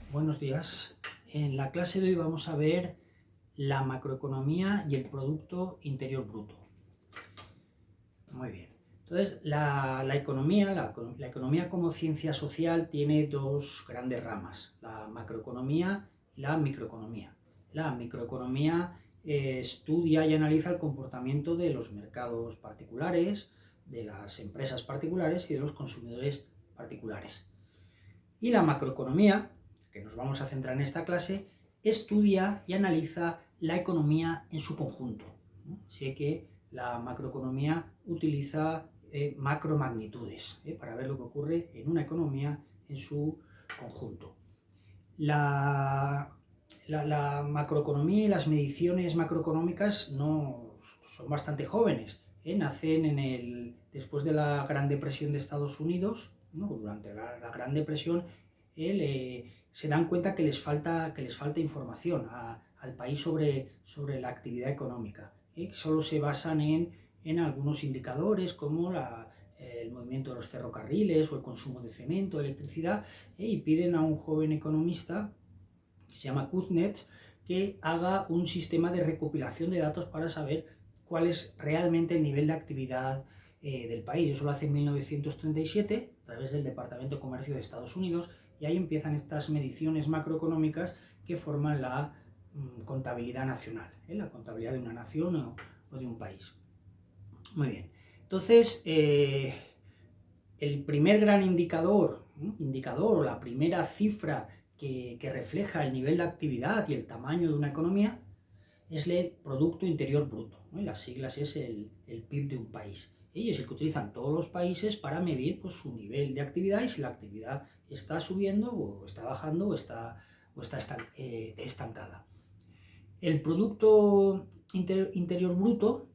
Buenos días. En la clase de hoy vamos a ver la macroeconomía y el Producto Interior Bruto. Muy bien. Entonces, la economía como ciencia social tiene dos grandes ramas, la macroeconomía y la microeconomía. La microeconomía estudia y analiza el comportamiento de los mercados particulares, de las empresas particulares y de los consumidores particulares. Y la macroeconomía, que nos vamos a centrar en esta clase, estudia y analiza la economía en su conjunto. Así que la macroeconomía utiliza macromagnitudes para ver lo que ocurre en una economía en su conjunto. La macroeconomía y las mediciones macroeconómicas son bastante jóvenes. Nacen después de la Gran Depresión de Estados Unidos, ¿no? Durante la Gran Depresión, se dan cuenta que les falta información al país sobre la actividad económica. Solo se basan en algunos indicadores como el movimiento de los ferrocarriles o el consumo de cemento, electricidad, y piden a un joven economista que se llama Kuznets que haga un sistema de recopilación de datos para saber cuál es realmente el nivel de actividad del país. Eso lo hace en 1937 a través del Departamento de Comercio de Estados Unidos, y ahí empiezan estas mediciones macroeconómicas que forman la contabilidad nacional, la contabilidad de una nación o de un país. Muy bien. Entonces, el primer gran indicador o la primera cifra que refleja el nivel de actividad y el tamaño de una economía es el Producto Interior Bruto. Las siglas es el PIB de un país. Y es el que utilizan todos los países para medir su nivel de actividad y si la actividad está subiendo o está bajando o está estancada. El Producto Interior Bruto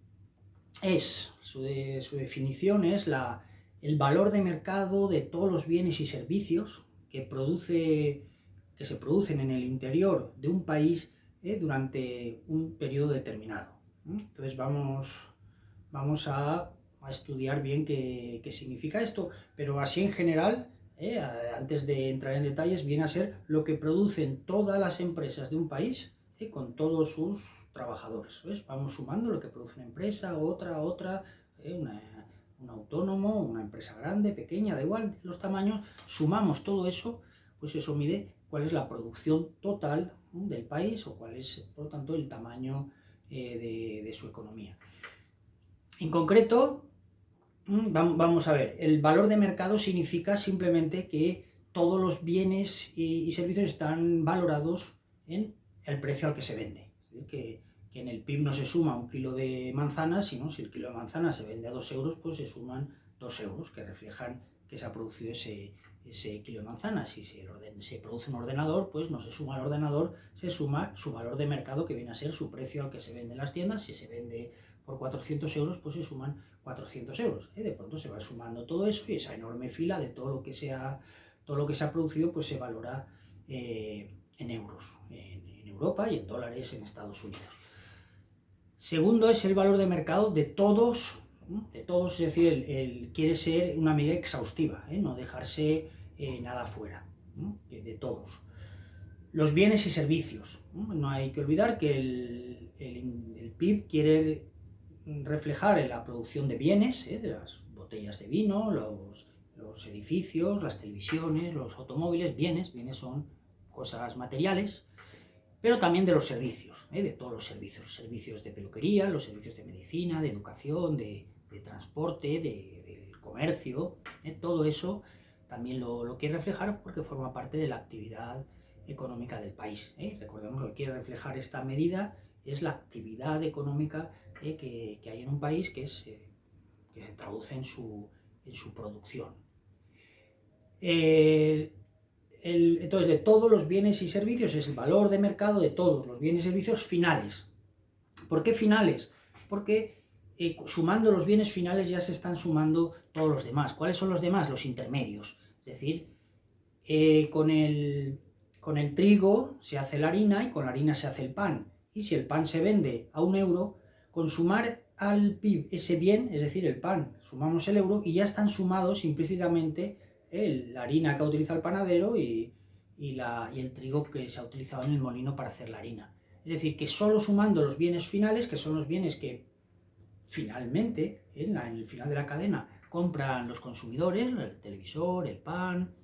su definición es el valor de mercado de todos los bienes y servicios que se producen en el interior de un país durante un periodo determinado. Entonces vamos a estudiar bien qué significa esto, pero así en general, antes de entrar en detalles, viene a ser lo que producen todas las empresas de un país con todos sus trabajadores. ¿Ves? Vamos sumando lo que produce una empresa, otra, un autónomo, una empresa grande, pequeña, da igual los tamaños, sumamos todo eso, pues eso mide cuál es la producción total del país o cuál es, por lo tanto, el tamaño de su economía. En concreto, vamos a ver, el valor de mercado significa simplemente que todos los bienes y servicios están valorados en el precio al que se vende. Es decir, que en el PIB no se suma un kilo de manzanas, sino si el kilo de manzanas se vende a 2 euros, pues se suman 2 euros que reflejan que se ha producido ese kilo de manzanas. Si se produce un ordenador, pues no se suma al ordenador, se suma su valor de mercado, que viene a ser su precio al que se vende en las tiendas. Si se vende por 400 euros, pues se suman 400 euros. De pronto se va sumando todo eso y esa enorme fila de todo lo que se ha producido, pues se valora en euros, en Europa, y en dólares en Estados Unidos. Segundo es el valor de mercado de todos, es decir, quiere ser una medida exhaustiva, no dejarse nada fuera, de todos. Los bienes y servicios. No hay que olvidar que el PIB quiere reflejar la producción de bienes, de las botellas de vino, los edificios, las televisiones, los automóviles. Bienes son cosas materiales, pero también de los servicios, de todos los servicios de peluquería, los servicios de medicina, de educación, de transporte, del comercio, todo eso también lo quiere reflejar porque forma parte de la actividad económica del país. Recordemos que lo que quiere reflejar esta medida es la actividad económica que hay en un país que se traduce en su producción. Entonces, de todos los bienes y servicios es el valor de mercado de todos los bienes y servicios finales. ¿Por qué finales? Porque sumando los bienes finales ya se están sumando todos los demás. ¿Cuáles son los demás? Los intermedios. Es decir, con el trigo se hace la harina y con la harina se hace el pan. Y si el pan se vende a 1 euro, con sumar al PIB ese bien, es decir, el pan, sumamos el euro y ya están sumados implícitamente la harina que ha utilizado el panadero y y el trigo que se ha utilizado en el molino para hacer la harina. Es decir, que solo sumando los bienes finales, que son los bienes que finalmente, en el final de la cadena, compran los consumidores, el televisor, el pan,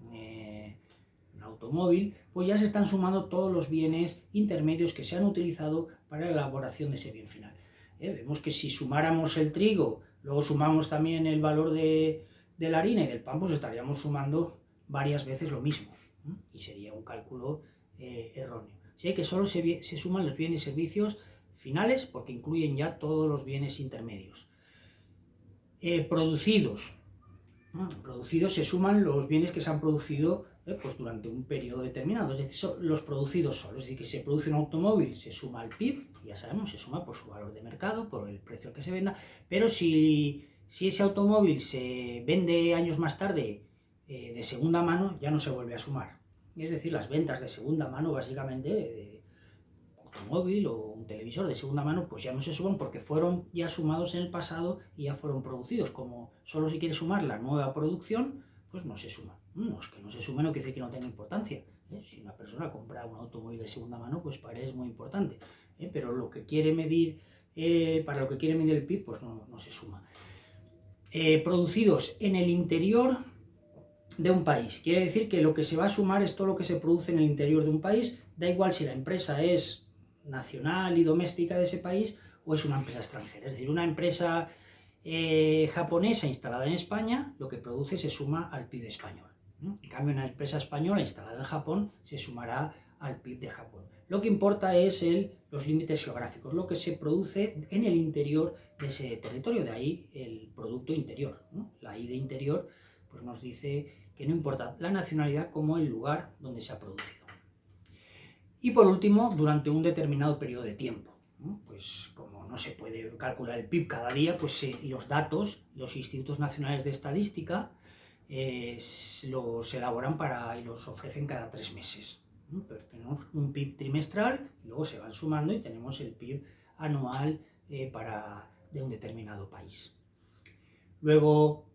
un automóvil, pues ya se están sumando todos los bienes intermedios que se han utilizado para la elaboración de ese bien final. Vemos que si sumáramos el trigo, luego sumamos también el valor de la harina y del pan, pues estaríamos sumando varias veces lo mismo, y sería un cálculo erróneo. Así que solo se suman los bienes y servicios finales porque incluyen ya todos los bienes intermedios. Producidos se suman los bienes que se han producido pues durante un periodo determinado, es decir, los producidos solos. Es decir, que se produce un automóvil, se suma al PIB, ya sabemos, se suma por su valor de mercado, por el precio al que se venda, pero si ese automóvil se vende años más tarde de segunda mano, ya no se vuelve a sumar. Es decir, las ventas de segunda mano, básicamente, automóvil o un televisor de segunda mano, pues ya no se suman porque fueron ya sumados en el pasado y ya fueron producidos. Como solo se quiere sumar la nueva producción, pues no se suma. No, es que no se sume no quiere decir que no tenga importancia. Si una persona compra un automóvil de segunda mano, pues para él es muy importante. Pero lo que quiere medir, para lo que quiere medir el PIB, pues no se suma. Producidos en el interior de un país. Quiere decir que lo que se va a sumar es todo lo que se produce en el interior de un país, da igual si la empresa es nacional y doméstica de ese país o es una empresa extranjera. Es decir, una empresa japonesa instalada en España, lo que produce se suma al PIB español. En cambio, una empresa española instalada en Japón se sumará al PIB de Japón. Lo que importa es los límites geográficos, lo que se produce en el interior de ese territorio, de ahí el Producto Interior. La I de interior pues nos dice que no importa la nacionalidad como el lugar donde se ha producido. Y por último, durante un determinado periodo de tiempo. Pues como no se puede calcular el PIB cada día, pues los datos, los institutos nacionales de estadística los elaboran y los ofrecen cada 3 meses. Pero tenemos un PIB trimestral, y luego se van sumando y tenemos el PIB anual de un determinado país. Luego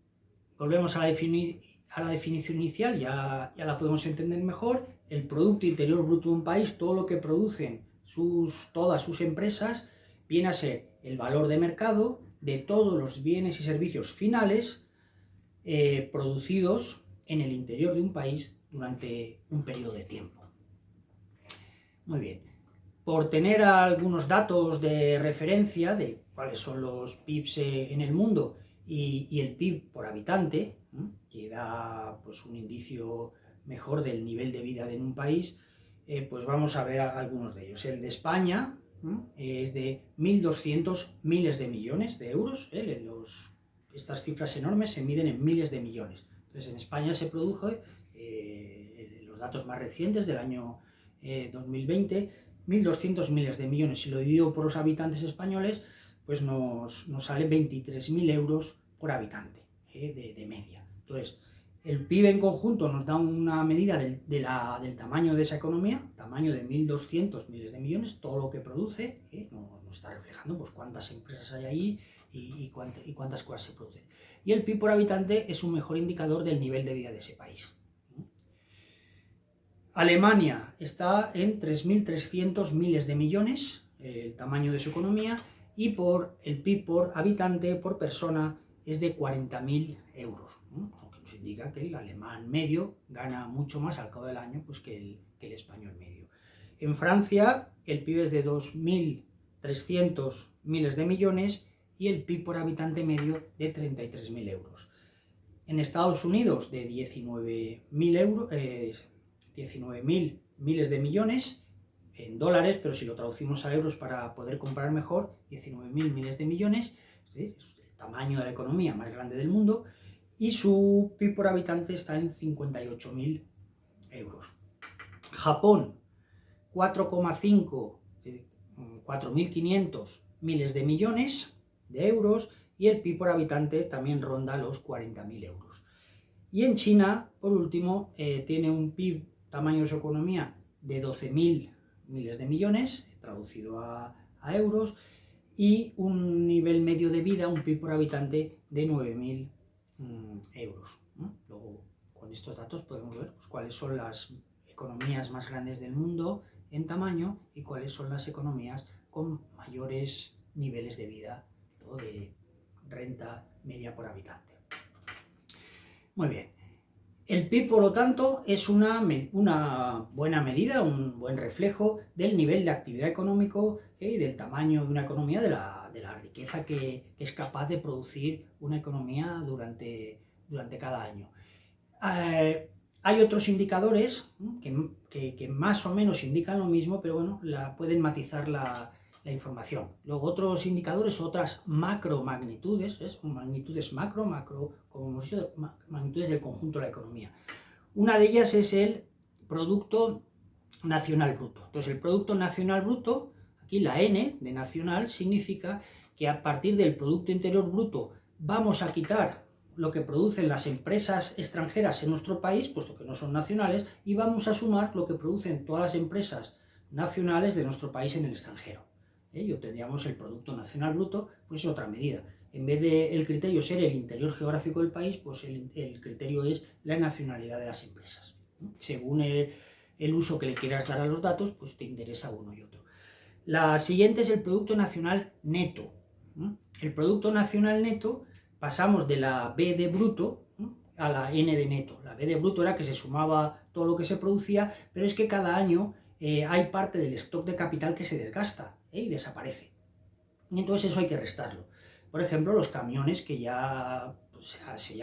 volvemos a la definición inicial, ya la podemos entender mejor. El Producto Interior Bruto de un país, todo lo que producen todas sus empresas, viene a ser el valor de mercado de todos los bienes y servicios finales producidos en el interior de un país durante un periodo de tiempo. Muy bien. Por tener algunos datos de referencia de cuáles son los PIBs en el mundo y el PIB por habitante, que da pues, un indicio mejor del nivel de vida en un país, pues vamos a ver algunos de ellos. El de España es de 1.200 miles de millones de euros. Estas cifras enormes se miden en miles de millones. Entonces en España se produjo, los datos más recientes del año 2020, 1.200 miles de millones. Si lo divido por los habitantes españoles, pues nos sale 23.000 euros por habitante de media. Entonces, el PIB en conjunto nos da una medida del tamaño de esa economía, tamaño de 1.200 miles de millones, todo lo que produce, nos está reflejando pues, cuántas empresas hay ahí y cuántas cosas se producen. Y el PIB por habitante es un mejor indicador del nivel de vida de ese país. Alemania está en 3.300 miles de millones, el tamaño de su economía, y el PIB por habitante, por persona, es de 40.000 euros, lo que nos indica que el alemán medio gana mucho más al cabo del año pues, que el español medio. En Francia, el PIB es de 2.300 miles de millones y el PIB por habitante medio de 33.000 euros. En Estados Unidos, de 19.000 euros. 19.000 miles de millones en dólares, pero si lo traducimos a euros para poder comprar mejor, 19.000 miles de millones, ¿sí? Es el tamaño de la economía más grande del mundo, y su PIB por habitante está en 58.000 euros. Japón, 4.500 miles de millones de euros, y el PIB por habitante también ronda los 40.000 euros. Y en China, por último, tiene un PIB, tamaño de su economía, de 12.000 miles de millones, traducido a euros, y un nivel medio de vida, un PIB por habitante, de 9.000 euros. Luego, con estos datos podemos ver pues, cuáles son las economías más grandes del mundo en tamaño y cuáles son las economías con mayores niveles de vida o de renta media por habitante. Muy bien. El PIB, por lo tanto, es una buena medida, un buen reflejo del nivel de actividad económico y del tamaño de una economía, de la riqueza que es capaz de producir una economía durante cada año. Hay otros indicadores que más o menos indican lo mismo, pero bueno, pueden matizar la información. Luego otros indicadores, otras macromagnitudes, magnitudes macro, como hemos dicho, magnitudes del conjunto de la economía. Una de ellas es el Producto Nacional Bruto. Entonces el Producto Nacional Bruto, aquí la N de nacional, significa que a partir del Producto Interior Bruto vamos a quitar lo que producen las empresas extranjeras en nuestro país, puesto que no son nacionales, y vamos a sumar lo que producen todas las empresas nacionales de nuestro país en el extranjero. Y obtendríamos el Producto Nacional Bruto, pues es otra medida. En vez de el criterio ser el interior geográfico del país, pues el criterio es la nacionalidad de las empresas. Según el uso que le quieras dar a los datos, pues te interesa uno y otro. La siguiente es el Producto Nacional Neto. El Producto Nacional Neto, pasamos de la B de bruto a la N de neto. La B de bruto era que se sumaba todo lo que se producía, pero es que cada año hay parte del stock de capital que se desgasta y desaparece. Y entonces eso hay que restarlo. Por ejemplo, los camiones que ya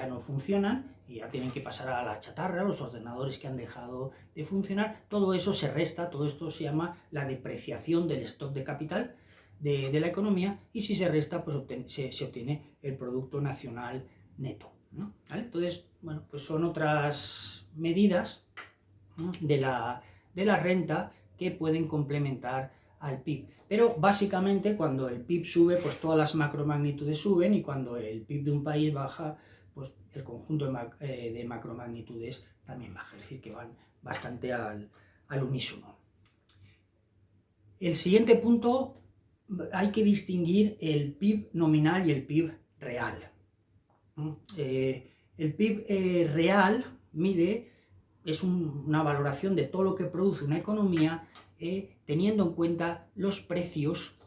no funcionan y ya tienen que pasar a la chatarra, los ordenadores que han dejado de funcionar, todo eso se resta, todo esto se llama la depreciación del stock de capital de la economía, y si se resta, pues se obtiene el Producto Nacional Neto, ¿no? ¿Vale? Entonces, bueno, pues son otras medidas, ¿no?, de la renta que pueden complementar al PIB. Pero básicamente cuando el PIB sube, pues todas las macromagnitudes suben, y cuando el PIB de un país baja, pues el conjunto de macromagnitudes también baja, es decir, que van bastante al unísono. El siguiente punto, hay que distinguir el PIB nominal y el PIB real. El PIB real es una valoración de todo lo que produce una economía, teniendo en cuenta los precios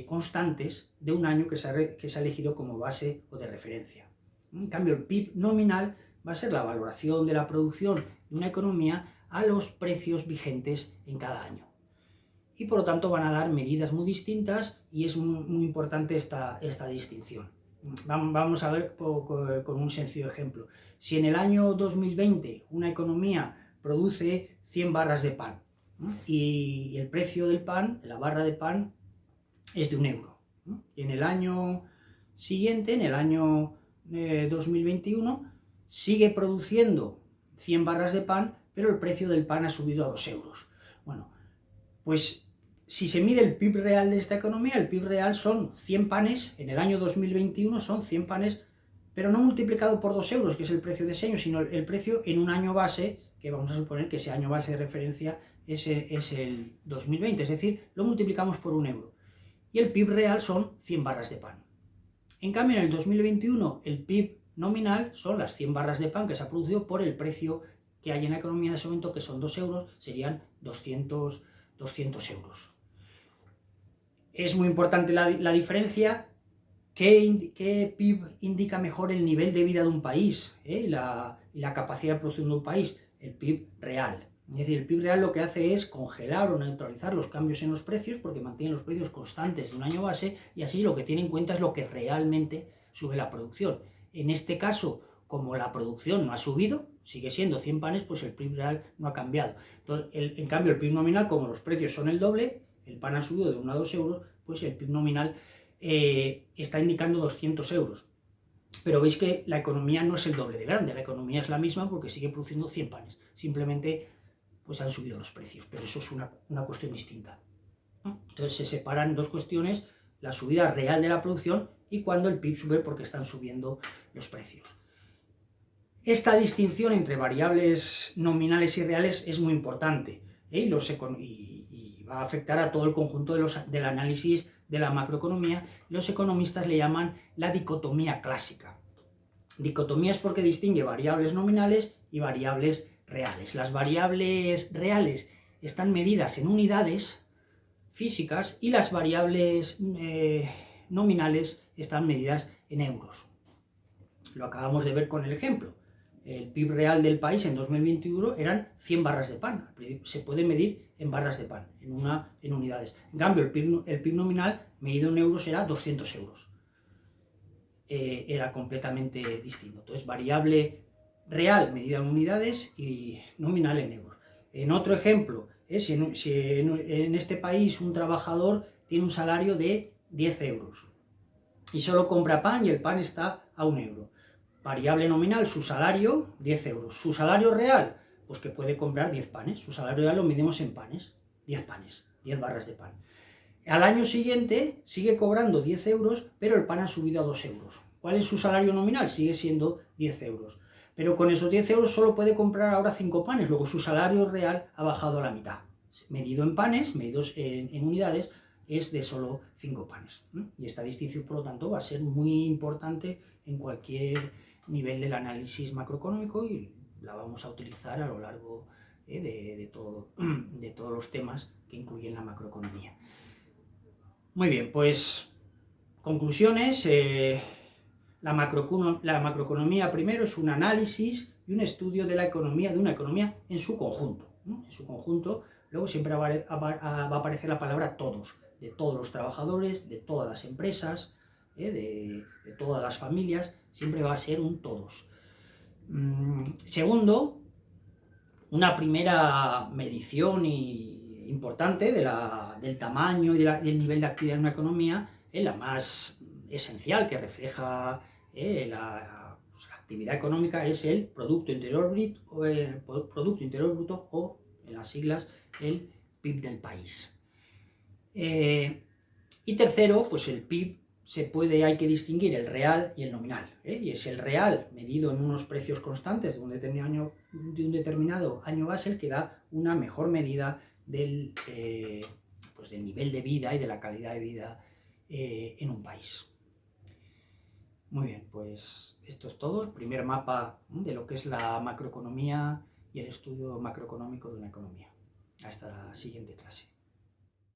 constantes de un año que se ha elegido como base o de referencia. En cambio, el PIB nominal va a ser la valoración de la producción de una economía a los precios vigentes en cada año. Y por lo tanto van a dar medidas muy distintas, y es muy importante esta distinción. Vamos a ver con un sencillo ejemplo. Si en el año 2020 una economía produce 100 barras de pan, ¿no?, y el precio del pan, de la barra de pan, es de 1 euro, ¿no?, y en el año siguiente, en el año 2021, sigue produciendo 100 barras de pan, pero el precio del pan ha subido a 2 euros. Bueno, pues si se mide el PIB real de esta economía, el PIB real son 100 panes, en el año 2021 son 100 panes, pero no multiplicado por 2 euros, que es el precio de ese año, sino el precio en un año base, que vamos a suponer que ese año base de referencia es el 2020, es decir, lo multiplicamos por 1 euro. Y el PIB real son 100 barras de pan. En cambio, en el 2021, el PIB nominal son las 100 barras de pan que se ha producido por el precio que hay en la economía en ese momento, que son 2 euros, serían 200 euros. Es muy importante la diferencia. ¿Qué PIB indica mejor el nivel de vida de un país, y la capacidad de producción de un país? El PIB real. Es decir, el PIB real lo que hace es congelar o neutralizar los cambios en los precios, porque mantiene los precios constantes de un año base, y así lo que tiene en cuenta es lo que realmente sube la producción. En este caso, como la producción no ha subido, sigue siendo 100 panes, pues el PIB real no ha cambiado. Entonces, en cambio, el PIB nominal, como los precios son el doble, el pan ha subido de 1 a 2 euros, pues el PIB nominal está indicando 200 euros. Pero veis que la economía no es el doble de grande, la economía es la misma porque sigue produciendo 100 panes. Simplemente pues han subido los precios, pero eso es una cuestión distinta. Entonces se separan dos cuestiones, la subida real de la producción y cuando el PIB sube porque están subiendo los precios. Esta distinción entre variables nominales y reales es muy importante, y va a afectar a todo el conjunto del análisis de la macroeconomía. Los economistas le llaman la dicotomía clásica. Dicotomía es porque distingue variables nominales y variables reales. Las variables reales están medidas en unidades físicas y las variables nominales están medidas en euros. Lo acabamos de ver con el ejemplo. El PIB real del país en 2021 eran 100 barras de pan. Se puede medir en barras de pan, en unidades. En cambio, el PIB nominal medido en euros era 200 euros. Era completamente distinto. Entonces, variable real medida en unidades y nominal en euros. En otro ejemplo, si en este país un trabajador tiene un salario de 10 euros y solo compra pan y el pan está a 1 euro. Variable nominal, su salario, 10 euros. Su salario real, pues que puede comprar 10 panes. Su salario real lo medimos en panes, 10 panes, 10 barras de pan. Al año siguiente sigue cobrando 10 euros, pero el pan ha subido a 2 euros. ¿Cuál es su salario nominal? Sigue siendo 10 euros. Pero con esos 10 euros solo puede comprar ahora 5 panes, luego su salario real ha bajado a la mitad. Medido en panes, medidos en unidades, es de solo 5 panes. Y esta distinción, por lo tanto, va a ser muy importante en cualquier nivel del análisis macroeconómico y la vamos a utilizar a lo largo de todos los temas que incluyen la macroeconomía. Muy bien, pues conclusiones. La macroeconomía primero es un análisis y un estudio de la economía, de una economía en su conjunto. En su conjunto, luego siempre va a aparecer la palabra todos, de todos los trabajadores, de todas las empresas, de todas las familias, siempre va a ser un todos. Segundo, una primera medición importante del tamaño y del nivel de actividad en una economía es la más esencial, que refleja la actividad económica, es el Producto Interior Bruto, o en las siglas el PIB del país. Y tercero, pues el PIB hay que distinguir el real y el nominal, y es el real medido en unos precios constantes de un determinado año base el que da una mejor medida del nivel de vida y de la calidad de vida en un país. Muy bien, pues esto es todo, el primer mapa de lo que es la macroeconomía y el estudio macroeconómico de una economía. Hasta la siguiente clase.